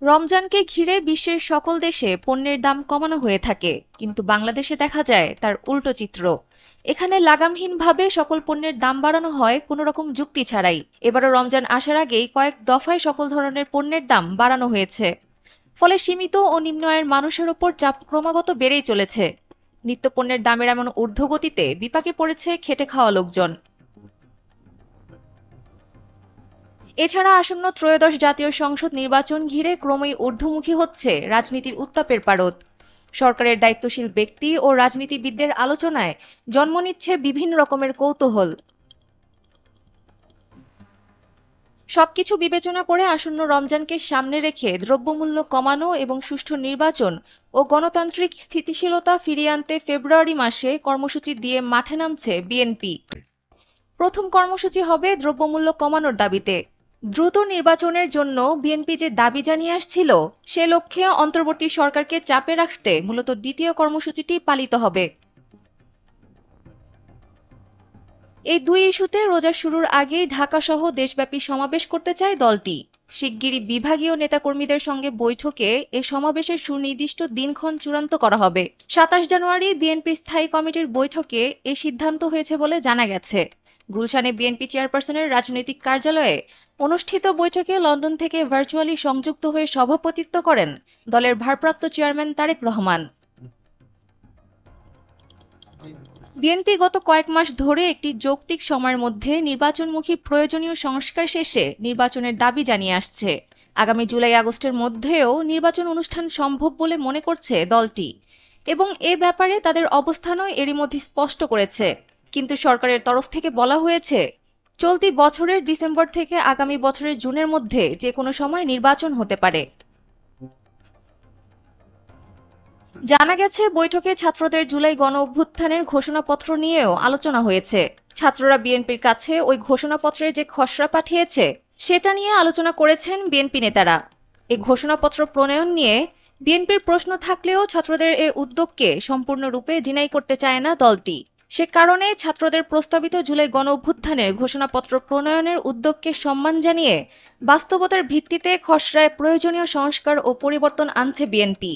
রমজানকে ঘিরে বিশ্বের সকল দেশে পণ্যের দাম কমানো হয়ে থাকে, কিন্তু বাংলাদেশে দেখা যায় তার উল্টো চিত্র। এখানে লাগামহীনভাবে সকল পণ্যের দাম বাড়ানো হয় কোনো রকম যুক্তি ছাড়াই। এবারও রমজান আসার আগেই কয়েক দফায় সকল ধরনের পণ্যের দাম বাড়ানো হয়েছে। ফলে সীমিত ও নিম্ন আয়ের মানুষের ওপর চাপ ক্রমাগত বেড়েই চলেছে। নিত্যপণ্যের দামের এমন ঊর্ধ্বগতিতে বিপাকে পড়েছে খেটে খাওয়া লোকজন। এছাড়া আসন্ন ত্রয়োদশ জাতীয় সংসদ নির্বাচন ঘিরে ক্রমেই ঊর্ধ্বমুখী হচ্ছে রাজনীতির উত্তাপের পারদ। সরকারের দায়িত্বশীল ব্যক্তি ও রাজনীতিবিদদের আলোচনায় জন্ম নিচ্ছে বিভিন্ন রকমের কৌতূহল। সবকিছু বিবেচনা করে আসন্ন রমজানকে সামনে রেখে দ্রব্যমূল্য কমানো এবং সুষ্ঠু নির্বাচন ও গণতান্ত্রিক স্থিতিশীলতা ফিরিয়ে আনতে ফেব্রুয়ারি মাসে কর্মসূচি দিয়ে মাঠে নামছে বিএনপি। প্রথম কর্মসূচি হবে দ্রব্যমূল্য কমানোর দাবিতে। দ্রুত নির্বাচনের জন্য বিএনপি যে দাবি জানিয়ে আসছিল, সে লক্ষ্যে অন্তর্বর্তী সরকারকে চাপে রাখতে মূলত দ্বিতীয় কর্মসূচিটি পালিত হবে। এই দুই ইস্যুতে রোজা শুরুর আগেই ঢাকাসহ দেশব্যাপী সমাবেশ করতে চায় দলটি। শিগগিরই বিভাগীয় নেতাকর্মীদের সঙ্গে বৈঠকে এ সমাবেশের সুনির্দিষ্ট দিনক্ষণ চূড়ান্ত করা হবে। ২৭ জানুয়ারি বিএনপির স্থায়ী কমিটির বৈঠকে এ সিদ্ধান্ত হয়েছে বলে জানা গেছে। গুলশানে বিএনপি চেয়ারপারসনের রাজনৈতিক কার্যালয়ে অনুষ্ঠিত বৈঠকে লন্ডন থেকে ভার্চুয়ালি সংযুক্ত হয়ে সভাপতিত্ব করেন দলের ভারপ্রাপ্ত চেয়ারম্যান তারেক রহমান। বিএনপি গত কয়েক মাস ধরে একটি যৌক্তিক সময়ের মধ্যে নির্বাচনমুখী প্রয়োজনীয় সংস্কার শেষে নির্বাচনের দাবি জানিয়ে আসছে। আগামী জুলাই আগস্টের মধ্যেও নির্বাচন অনুষ্ঠান সম্ভব বলে মনে করছে দলটি, এবং এ ব্যাপারে তাদের অবস্থানও এরই মধ্যে স্পষ্ট করেছে। কিন্তু সরকারের তরফ থেকে বলা হয়েছে, চলতি বছরের ডিসেম্বর থেকে আগামী বছরের জুনের মধ্যে যে কোনো সময় নির্বাচন হতে পারে। জানা গেছে, বৈঠকে ছাত্রদের জুলাই গণ-অভ্যুত্থানের ঘোষণাপত্র নিয়েও আলোচনা হয়েছে। ছাত্ররা বিএনপির কাছে ওই ঘোষণাপত্রের যে খসড়া পাঠিয়েছে, সেটা নিয়ে আলোচনা করেছেন বিএনপি নেতারা। এই ঘোষণাপত্র প্রণয়ন নিয়ে বিএনপির প্রশ্ন থাকলেও ছাত্রদের এ উদ্যোগকে সম্পূর্ণরূপে ডিনাই করতে চায় না দলটি। সে কারণে ছাত্রদের প্রস্তাবিত জুলাই গণ-অভ্যুত্থানের ঘোষণাপত্র প্রণয়নের উদ্যোগকে সম্মান জানিয়ে বাস্তবতার ভিত্তিতে খসড়ায় প্রয়োজনীয় সংস্কার ও পরিবর্তন আনছে বিএনপি।